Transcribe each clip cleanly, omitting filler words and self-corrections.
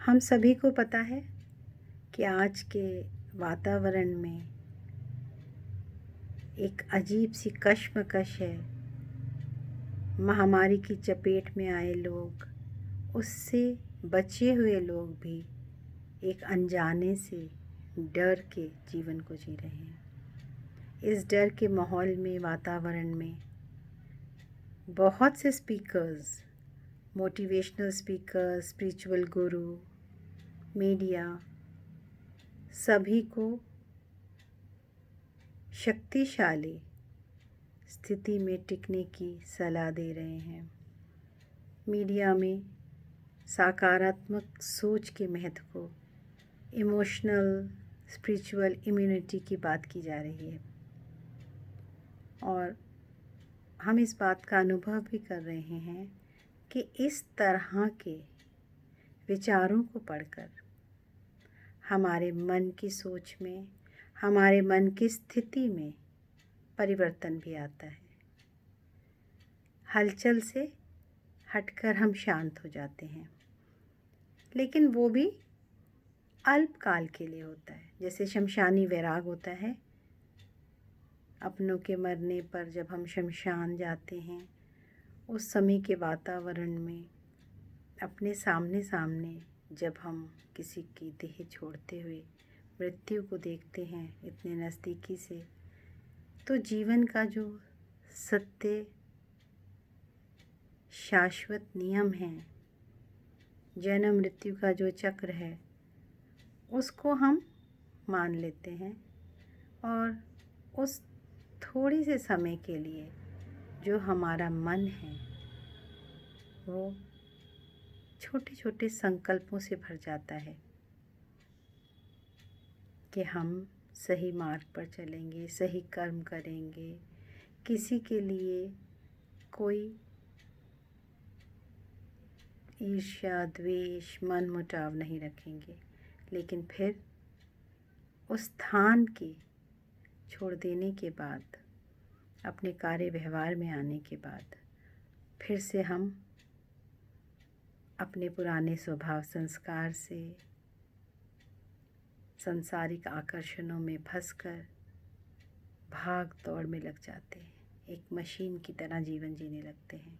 हम सभी को पता है कि आज के वातावरण में एक अजीब सी कश्मकश है। महामारी की चपेट में आए लोग, उससे बचे हुए लोग भी एक अनजाने से डर के जीवन को जी रहे हैं। इस डर के माहौल में, वातावरण में बहुत से स्पीकर्स, मोटिवेशनल स्पीकर्स, स्पिरिचुअल गुरु, मीडिया सभी को शक्तिशाली स्थिति में टिकने की सलाह दे रहे हैं। मीडिया में सकारात्मक सोच के महत्व को, इमोशनल स्पिरिचुअल इम्यूनिटी की बात की जा रही है और हम इस बात का अनुभव भी कर रहे हैं कि इस तरह के विचारों को पढ़कर हमारे मन की सोच में, हमारे मन की स्थिति में परिवर्तन भी आता है। हलचल से हटकर हम शांत हो जाते हैं, लेकिन वो भी अल्पकाल के लिए होता है। जैसे शमशानी वैराग होता है, अपनों के मरने पर जब हम शमशान जाते हैं, उस समय के वातावरण में अपने सामने सामने जब हम किसी की देह छोड़ते हुए मृत्यु को देखते हैं इतने नज़दीकी से, तो जीवन का जो सत्य शाश्वत नियम है, जन्म मृत्यु का जो चक्र है, उसको हम मान लेते हैं और उस थोड़ी से समय के लिए जो हमारा मन है वो छोटे छोटे संकल्पों से भर जाता है कि हम सही मार्ग पर चलेंगे, सही कर्म करेंगे, किसी के लिए कोई ईर्ष्या, द्वेष, मन मुटाव नहीं रखेंगे। लेकिन फिर उस स्थान के छोड़ देने के बाद, अपने कार्य व्यवहार में आने के बाद, फिर से हम अपने पुराने स्वभाव संस्कार से, सांसारिक आकर्षणों में फंसकर भाग दौड़ में लग जाते हैं। एक मशीन की तरह जीवन जीने लगते हैं।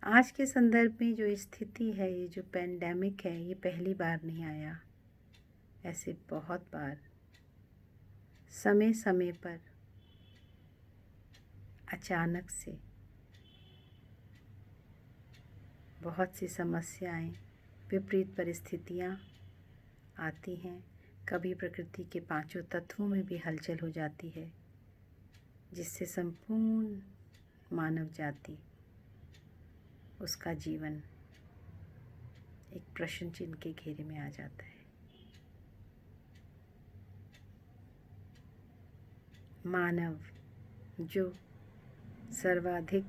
आज के संदर्भ में जो स्थिति है, ये जो पेंडेमिक है, ये पहली बार नहीं आया। ऐसे बहुत बार समय समय पर अचानक से बहुत सी समस्याएं, विपरीत परिस्थितियां आती हैं। कभी प्रकृति के पांचों तत्वों में भी हलचल हो जाती है, जिससे संपूर्ण मानव जाति, उसका जीवन एक प्रश्न चिन्ह के घेरे में आ जाता है। मानव जो सर्वाधिक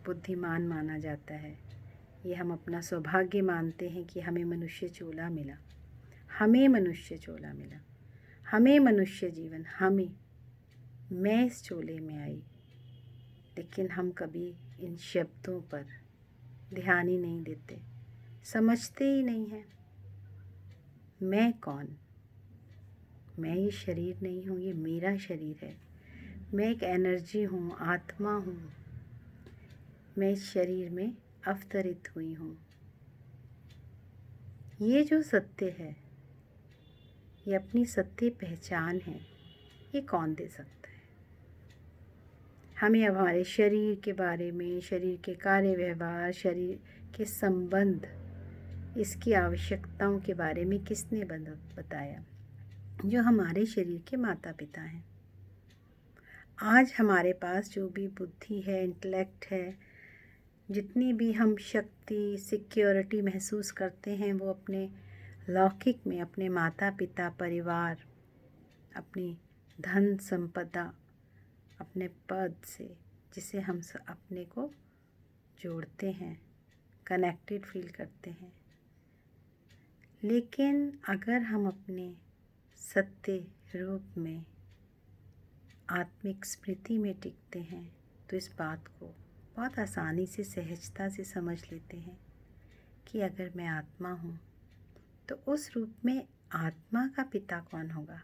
बुद्धिमान माना जाता है, ये हम अपना सौभाग्य मानते हैं कि हमें मनुष्य चोला मिला, हमें मनुष्य चोला मिला, हमें मनुष्य जीवन, मैं इस चोले में आई। लेकिन हम कभी इन शब्दों पर ध्यान ही नहीं देते, समझते ही नहीं हैं। मैं कौन? मैं ये शरीर नहीं हूँ, ये मेरा शरीर है। मैं एक एनर्जी हूँ, आत्मा हूँ। मैं इस शरीर में अवतरित हुई हूँ। ये जो सत्य है, ये अपनी सत्य पहचान है, ये कौन दे सकता है? हमें अब हमारे शरीर के बारे में, शरीर के कार्य व्यवहार, शरीर के संबंध, इसकी आवश्यकताओं के बारे में किसने बताया? जो हमारे शरीर के माता पिता हैं। आज हमारे पास जो भी बुद्धि है, इंटेलेक्ट है, जितनी भी हम शक्ति, सिक्योरिटी महसूस करते हैं, वो अपने लौकिक में, अपने माता पिता, परिवार, अपनी धन संपदा, अपने पद से, जिसे हम अपने को जोड़ते हैं, कनेक्टेड फील करते हैं। लेकिन अगर हम अपने सत्य रूप में, आत्मिक स्मृति में टिकते हैं, तो इस बात को बहुत आसानी से, सहजता से समझ लेते हैं कि अगर मैं आत्मा हूँ तो उस रूप में आत्मा का पिता कौन होगा?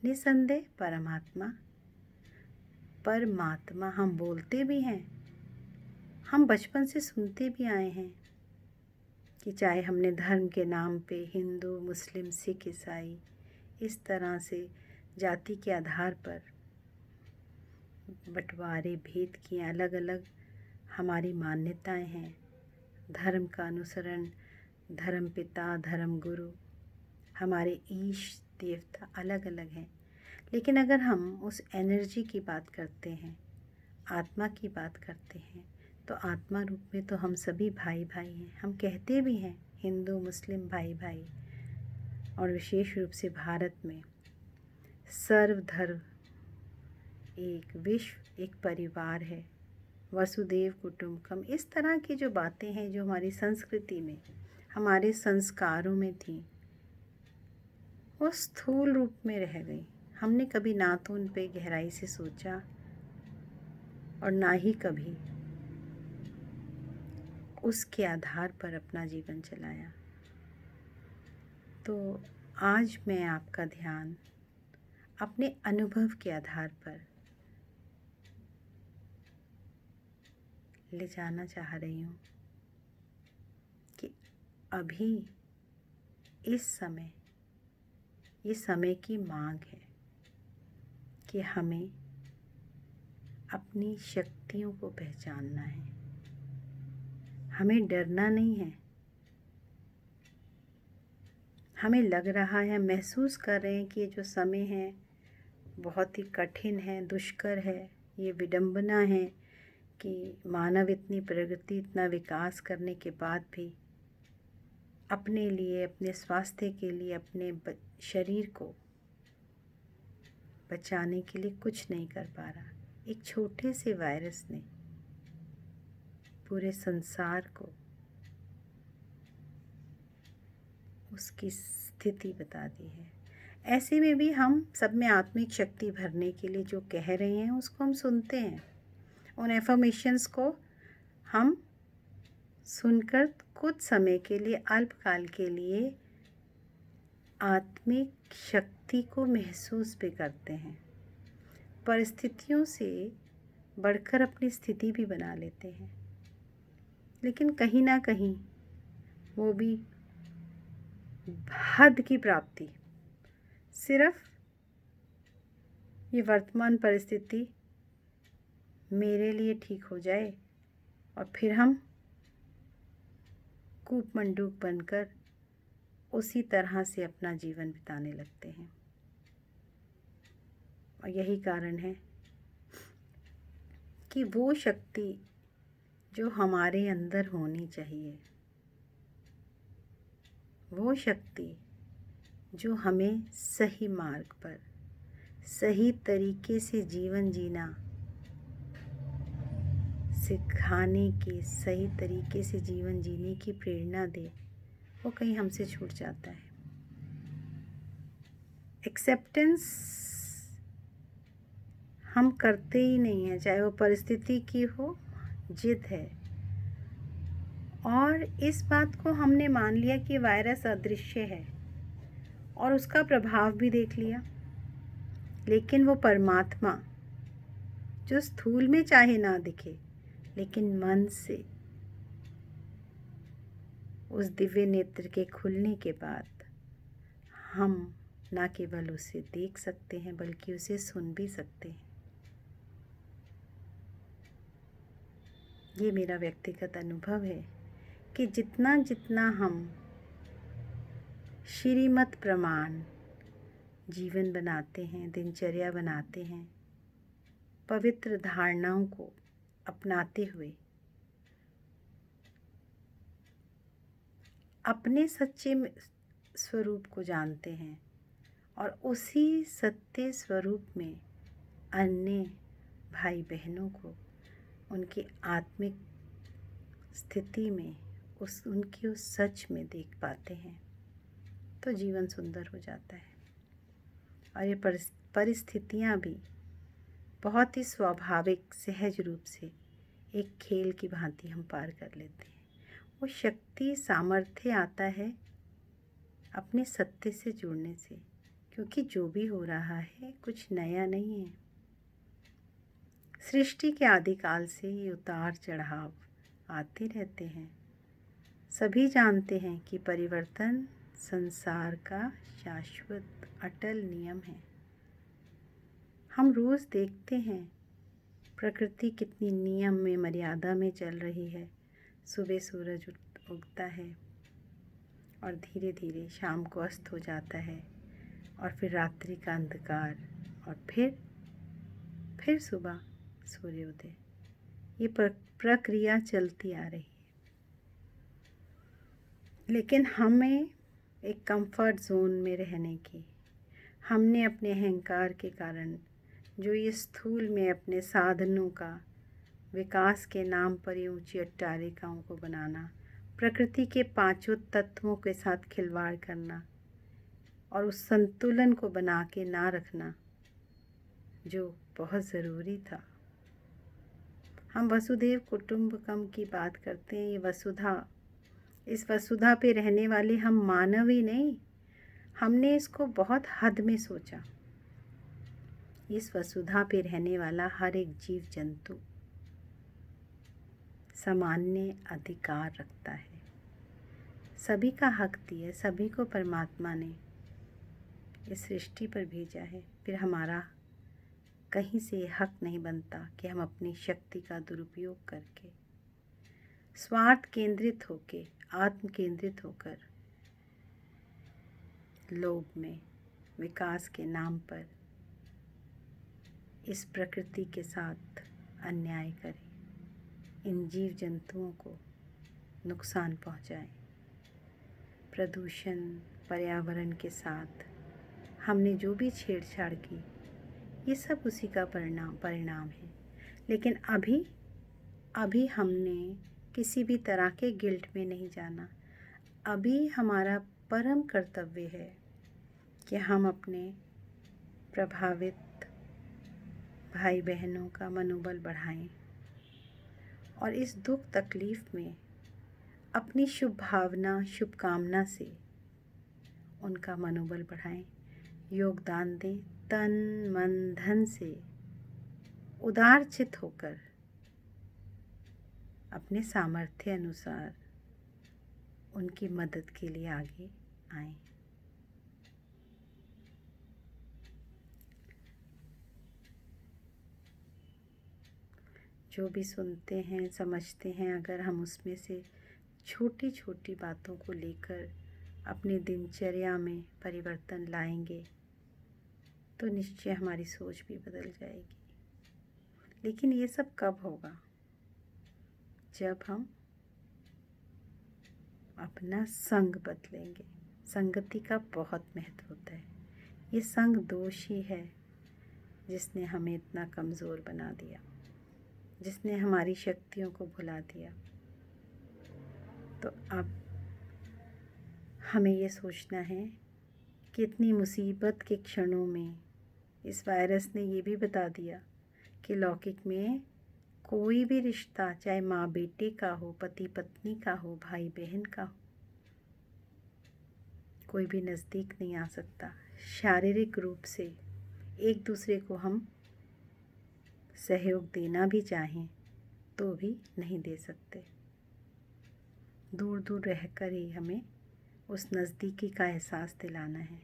निसंदेह परमात्मा। परमात्मा हम बोलते भी हैं, हम बचपन से सुनते भी आए हैं कि चाहे हमने धर्म के नाम पे हिंदू, मुस्लिम, सिख, ईसाई इस तरह से जाति के आधार पर बंटवारे भेद किए, अलग अलग हमारी मान्यताएं हैं। धर्म का अनुसरण, धर्म पिता, धर्म गुरु, हमारे ईष्ट देवता अलग अलग हैं। लेकिन अगर हम उस एनर्जी की बात करते हैं, आत्मा की बात करते हैं, तो आत्मा रूप में तो हम सभी भाई भाई हैं। हम कहते भी हैं हिंदू मुस्लिम भाई भाई। और विशेष रूप से भारत में सर्वधर्म एक, विश्व एक परिवार है, वसुदेव कुटुंबकम। इस तरह की जो बातें हैं जो हमारी संस्कृति में, हमारे संस्कारों में थी, वो स्थूल रूप में रह गई। हमने कभी ना तो उन पे गहराई से सोचा और ना ही कभी उसके आधार पर अपना जीवन चलाया। तो आज मैं आपका ध्यान अपने अनुभव के आधार पर ले जाना चाह रही हूँ कि अभी इस समय ये समय की मांग है कि हमें अपनी शक्तियों को पहचानना है। हमें डरना नहीं है। हमें लग रहा है, महसूस कर रहे हैं कि ये जो समय है बहुत ही कठिन है, दुष्कर है। ये विडंबना है कि मानव इतनी प्रगति, इतना विकास करने के बाद भी अपने लिए, अपने स्वास्थ्य के लिए, अपने शरीर को बचाने के लिए कुछ नहीं कर पा रहा। एक छोटे से वायरस ने पूरे संसार को उसकी स्थिति बता दी है। ऐसे में भी हम सब में आत्मिक शक्ति भरने के लिए जो कह रहे हैं उसको हम सुनते हैं। उन एफर्मेशंस को हम सुनकर कुछ समय के लिए, अल्पकाल के लिए आत्मिक शक्ति को महसूस भी करते हैं। परिस्थितियों से बढ़कर अपनी स्थिति भी बना लेते हैं। लेकिन कहीं ना कहीं वो भी हद की प्राप्ति, सिर्फ ये वर्तमान परिस्थिति मेरे लिए ठीक हो जाए और फिर हम कूप मंडूक बनकर उसी तरह से अपना जीवन बिताने लगते हैं। और यही कारण है कि वो शक्ति जो हमारे अंदर होनी चाहिए, वो शक्ति जो हमें सही मार्ग पर, सही तरीके से जीवन जीना सिखाने की, सही तरीके से जीवन जीने की प्रेरणा दे, वो कहीं हमसे छूट जाता है। एक्सेप्टेंस हम करते ही नहीं हैं, चाहे वो परिस्थिति की हो, जिद है। और इस बात को हमने मान लिया कि वायरस अदृश्य है और उसका प्रभाव भी देख लिया। लेकिन वो परमात्मा जो स्थूल में चाहे ना दिखे, लेकिन मन से उस दिव्य नेत्र के खुलने के बाद हम ना केवल उसे देख सकते हैं बल्कि उसे सुन भी सकते हैं। ये मेरा व्यक्तिगत अनुभव है कि जितना जितना हम श्रीमत प्रमाण जीवन बनाते हैं, दिनचर्या बनाते हैं, पवित्र धारणाओं को अपनाते हुए अपने सच्चे स्वरूप को जानते हैं और उसी सत्य स्वरूप में अन्य भाई बहनों को उनकी आत्मिक स्थिति में, उनकी उस सच में देख पाते हैं, तो जीवन सुंदर हो जाता है। और ये परिस्थितियाँ भी बहुत ही स्वाभाविक, सहज रूप से एक खेल की भांति हम पार कर लेते हैं। वो शक्ति सामर्थ्य आता है अपने सत्य से जुड़ने से, क्योंकि जो भी हो रहा है कुछ नया नहीं है। सृष्टि के आदिकाल से ये उतार चढ़ाव आते रहते हैं। सभी जानते हैं कि परिवर्तन संसार का शाश्वत अटल नियम है। हम रोज़ देखते हैं प्रकृति कितनी नियम में मर्यादा में चल रही है। सुबह सूरज उगता है और धीरे धीरे शाम को अस्त हो जाता है, और फिर रात्रि का अंधकार, और फिर सुबह सूर्योदय। ये प्रक्रिया चलती आ रही है। लेकिन हमें एक कंफर्ट जोन में रहने की, हमने अपने अहंकार के कारण जो ये स्थूल में अपने साधनों का विकास के नाम पर ये ऊंची अट्टालिकाओं को बनाना, प्रकृति के पांचों तत्वों के साथ खिलवाड़ करना और उस संतुलन को बना के ना रखना जो बहुत ज़रूरी था। हम वसुधैव कुटुंबकम की बात करते हैं। ये वसुधा, इस वसुधा पे रहने वाले हम मानव ही नहीं, हमने इसको बहुत हद में सोचा। इस वसुधा पे रहने वाला हर एक जीव जंतु सामान्य अधिकार रखता है। सभी का हक दिया, सभी को परमात्मा ने इस सृष्टि पर भेजा है। फिर हमारा कहीं से हक नहीं बनता कि हम अपनी शक्ति का दुरुपयोग करके, स्वार्थ केंद्रित होके, आत्म केंद्रित होकर लोभ में, विकास के नाम पर इस प्रकृति के साथ अन्याय करें, इन जीव जंतुओं को नुकसान पहुंचाएं। प्रदूषण, पर्यावरण के साथ हमने जो भी छेड़छाड़ की, ये सब उसी का परिणाम है। लेकिन अभी हमने किसी भी तरह के गिल्ट में नहीं जाना। अभी हमारा परम कर्तव्य है कि हम अपने प्रभावित भाई बहनों का मनोबल बढ़ाएं और इस दुख तकलीफ़ में अपनी शुभ भावना, शुभकामना से उनका मनोबल बढ़ाएं, योगदान दें, तन मन धन से उदारचित होकर अपने सामर्थ्य अनुसार उनकी मदद के लिए आगे आएं। जो भी सुनते हैं, समझते हैं, अगर हम उसमें से छोटी छोटी बातों को लेकर अपनी दिनचर्या में परिवर्तन लाएंगे तो निश्चय हमारी सोच भी बदल जाएगी। लेकिन ये सब कब होगा? जब हम अपना संग बदलेंगे। संगति का बहुत महत्व होता है। ये संग दोष ही है जिसने हमें इतना कमज़ोर बना दिया, जिसने हमारी शक्तियों को भुला दिया। तो अब हमें ये सोचना है कि इतनी मुसीबत के क्षणों में इस वायरस ने ये भी बता दिया कि लौकिक में कोई भी रिश्ता, चाहे माँ बेटे का हो, पति पत्नी का हो, भाई बहन का हो, कोई भी नज़दीक नहीं आ सकता। शारीरिक रूप से एक दूसरे को हम सहयोग देना भी चाहें तो भी नहीं दे सकते। दूर दूर रहकर ही हमें उस नज़दीकी का एहसास दिलाना है।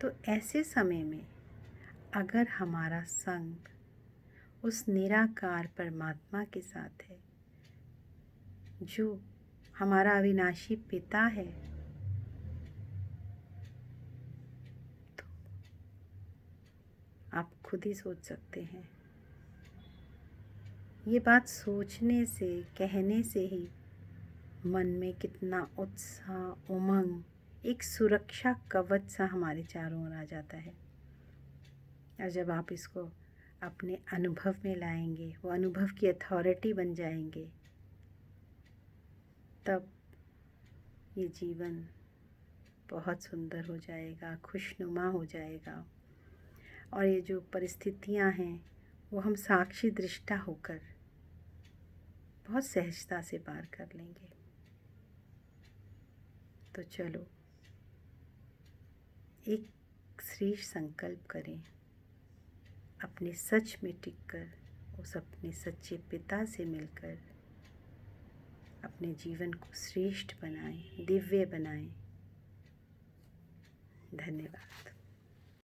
तो ऐसे समय में अगर हमारा संग उस निराकार परमात्मा के साथ है, जो हमारा अविनाशी पिता है, तो आप खुद ही सोच सकते हैं। ये बात सोचने से, कहने से ही मन में कितना उत्साह, उमंग, एक सुरक्षा कवच सा हमारे चारों ओर आ जाता है। और जब आप इसको अपने अनुभव में लाएंगे, वो अनुभव की अथॉरिटी बन जाएंगे, तब ये जीवन बहुत सुंदर हो जाएगा, खुशनुमा हो जाएगा। और ये जो परिस्थितियां हैं वो हम साक्षी दृष्टा होकर बहुत सहजता से पार कर लेंगे। तो चलो एक श्रेष्ठ संकल्प करें, अपने सच में टिककर उस अपने सच्चे पिता से मिलकर अपने जीवन को श्रेष्ठ बनाएं, दिव्य बनाएं। धन्यवाद।